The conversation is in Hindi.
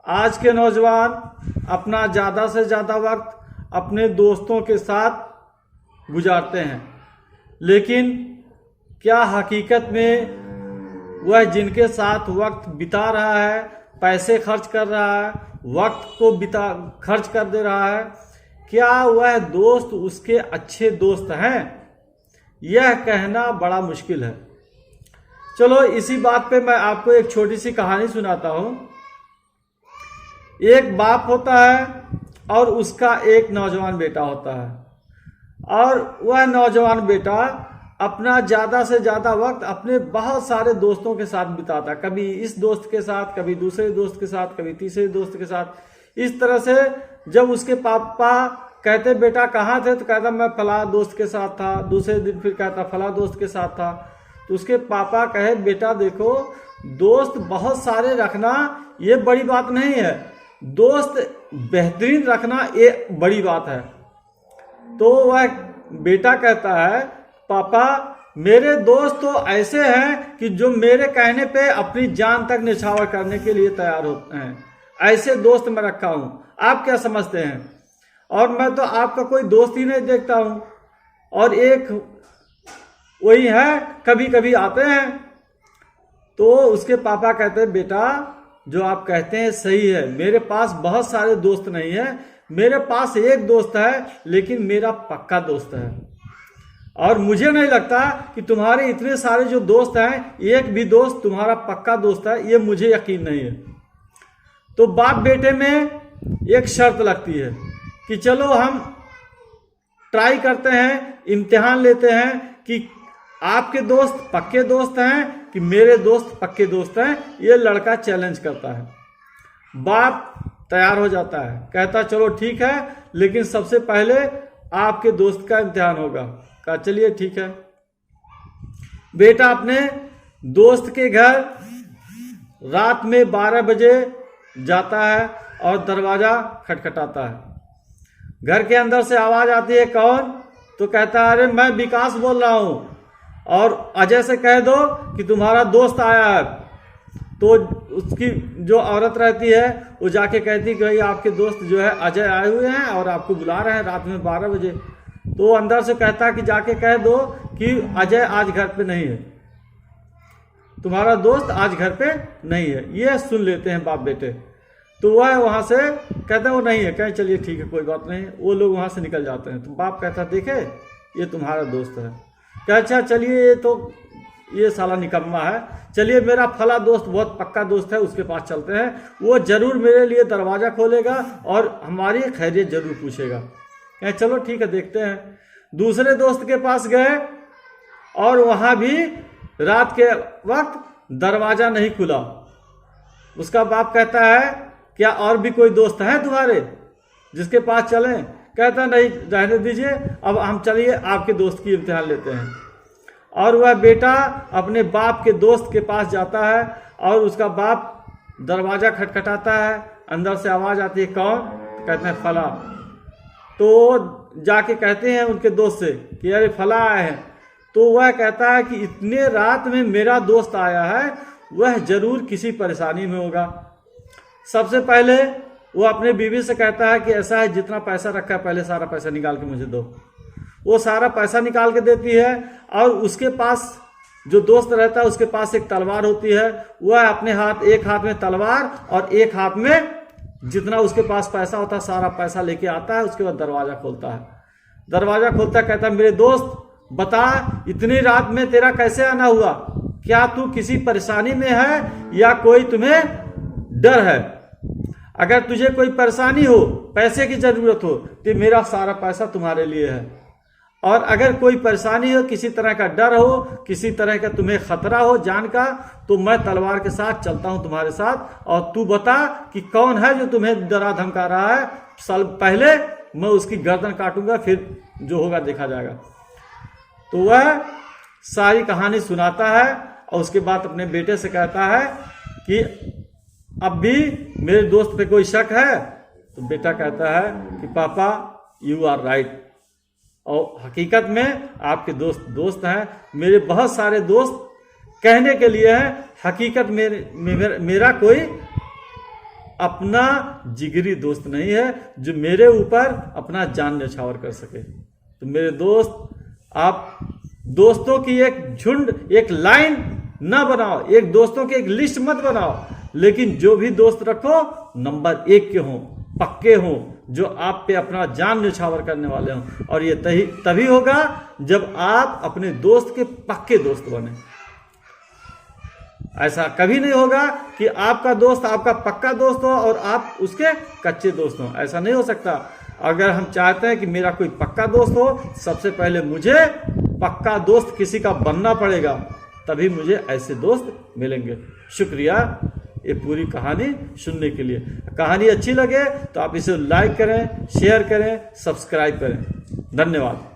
आज के नौजवान अपना ज़्यादा से ज़्यादा वक्त अपने दोस्तों के साथ गुजारते हैं, लेकिन क्या हकीकत में वह जिनके साथ वक्त बिता रहा है, पैसे खर्च कर रहा है, वक्त को खर्च कर दे रहा है, क्या वह दोस्त उसके अच्छे दोस्त हैं? यह कहना बड़ा मुश्किल है। चलो इसी बात पे मैं आपको एक छोटी सी कहानी सुनाता हूं। एक बाप होता है और उसका एक नौजवान बेटा होता है, और वह नौजवान बेटा अपना ज़्यादा से ज़्यादा वक्त अपने बहुत सारे दोस्तों के साथ बिताता, कभी इस दोस्त के साथ, कभी दूसरे दोस्त के साथ, कभी तीसरे दोस्त के साथ। इस तरह से जब उसके पापा कहते बेटा कहाँ थे, तो कहता मैं फला दोस्त के साथ था। दूसरे दिन फिर कहता फला दोस्त के साथ था। तो उसके पापा कहे बेटा देखो, दोस्त बहुत सारे रखना ये बड़ी बात नहीं है, दोस्त बेहतरीन रखना ये बड़ी बात है। तो वह बेटा कहता है पापा मेरे दोस्त तो ऐसे हैं कि जो मेरे कहने पे अपनी जान तक निछावर करने के लिए तैयार होते हैं, ऐसे दोस्त मैं रखा हूं। आप क्या समझते हैं? और मैं तो आपका कोई दोस्त ही नहीं देखता हूं, और एक वही है कभी कभी आते हैं। तो उसके पापा कहते हैं बेटा जो आप कहते हैं सही है, मेरे पास बहुत सारे दोस्त नहीं है, मेरे पास एक दोस्त है, लेकिन मेरा पक्का दोस्त है। और मुझे नहीं लगता कि तुम्हारे इतने सारे जो दोस्त हैं, एक भी दोस्त तुम्हारा पक्का दोस्त है, ये मुझे यकीन नहीं है। तो बाप बेटे में एक शर्त लगती है कि चलो हम ट्राई करते हैं, इम्तिहान लेते हैं कि आपके दोस्त पक्के दोस्त हैं कि मेरे दोस्त पक्के दोस्त हैं। ये लड़का चैलेंज करता है। बाप तैयार हो जाता है, कहता चलो ठीक है, लेकिन सबसे पहले आपके दोस्त का इम्तिहान होगा। कहा चलिए ठीक है। बेटा अपने दोस्त के घर रात में 12 बजे जाता है और दरवाजा खटखटाता है। घर के अंदर से आवाज आती है कौन? तो कहता है अरे मैं विकास बोल रहा हूं, और अजय से कह दो कि तुम्हारा दोस्त आया है। तो उसकी जो औरत रहती है वो जाके कहती कि भाई आपके दोस्त जो है अजय आए हुए हैं और आपको बुला रहे हैं रात में 12 बजे। तो अंदर से कहता कि जाके कह दो कि अजय आज घर पे नहीं है, तुम्हारा दोस्त आज घर पे नहीं है। ये सुन लेते हैं बाप बेटे। तो वह वहां से कहते हैं वो नहीं है, कहें चलिए ठीक है कोई बात नहीं। वो लोग वहां से निकल जाते हैं। तो बाप कहता देखे ये तुम्हारा दोस्त है। क्या अच्छा चलिए ये साला निकम्मा है, चलिए मेरा फला दोस्त बहुत पक्का दोस्त है, उसके पास चलते हैं, वो जरूर मेरे लिए दरवाजा खोलेगा और हमारी खैरियत जरूर पूछेगा। कहें चलो ठीक है देखते हैं। दूसरे दोस्त के पास गए और वहां भी रात के वक्त दरवाजा नहीं खुला। उसका बाप कहता है क्या और भी कोई दोस्त है तुम्हारे जिसके पास चलें? कहता नहीं रहने दीजिए, अब हम चलिए आपके दोस्त की इम्तिहान लेते हैं। और वह बेटा अपने बाप के दोस्त के पास जाता है और उसका बाप दरवाजा खटखटाता है। अंदर से आवाज आती है कौन? कहते हैं फला। तो जाके कहते हैं उनके दोस्त से कि अरे फला आए हैं। तो वह कहता है कि इतने रात में मेरा दोस्त आया है, वह जरूर किसी परेशानी में होगा। सबसे पहले वो अपने बीवी से कहता है कि ऐसा है जितना पैसा रखा है पहले सारा पैसा निकाल के मुझे दो। वो सारा पैसा निकाल के देती है, और उसके पास जो दोस्त रहता है उसके पास एक तलवार होती है। वह अपने हाथ, एक हाथ में तलवार और एक हाथ में जितना उसके पास पैसा होता है सारा पैसा लेके आता है। उसके बाद दरवाजा खोलता है। दरवाजा खोलता है, कहता है मेरे दोस्त बता इतनी रात में तेरा कैसे आना हुआ? क्या तू किसी परेशानी में है या कोई तुम्हें डर है? अगर तुझे कोई परेशानी हो, पैसे की जरूरत हो, तो मेरा सारा पैसा तुम्हारे लिए है। और अगर कोई परेशानी हो, किसी तरह का डर हो, किसी तरह का तुम्हें खतरा हो जान का, तो मैं तलवार के साथ चलता हूं तुम्हारे साथ। और तू बता कि कौन है जो तुम्हें डरा धमका रहा है। साल पहले मैं उसकी गर्दन काटूंगा, फिर जो होगा देखा जाएगा। तो वह सारी कहानी सुनाता है और उसके बाद अपने बेटे से कहता है कि अब भी मेरे दोस्त पे कोई शक है? तो बेटा कहता है कि पापा यू आर राइट, और हकीकत में आपके दोस्त हैं। मेरे बहुत सारे दोस्त कहने के लिए हैं, हकीकत में मेरा कोई अपना जिगरी दोस्त नहीं है जो मेरे ऊपर अपना जान न्यौछावर कर सके। तो मेरे दोस्त, आप दोस्तों की एक झुंड, एक लाइन ना बनाओ, एक दोस्तों की एक लिस्ट मत बनाओ, लेकिन जो भी दोस्त रखो नंबर 1 के हों, पक्के हों, जो आप पे अपना जान न्यौछावर करने वाले हों। और ये तभी होगा जब आप अपने दोस्त के पक्के दोस्त बने। ऐसा कभी नहीं होगा कि आपका दोस्त आपका पक्का दोस्त हो और आप उसके कच्चे दोस्त हो, ऐसा नहीं हो सकता। अगर हम चाहते हैं कि मेरा कोई पक्का दोस्त हो, सबसे पहले मुझे पक्का दोस्त किसी का बनना पड़ेगा, तभी मुझे ऐसे दोस्त मिलेंगे। शुक्रिया ये पूरी कहानी सुनने के लिए। कहानी अच्छी लगे तो आप इसे लाइक करें, शेयर करें, सब्सक्राइब करें। धन्यवाद।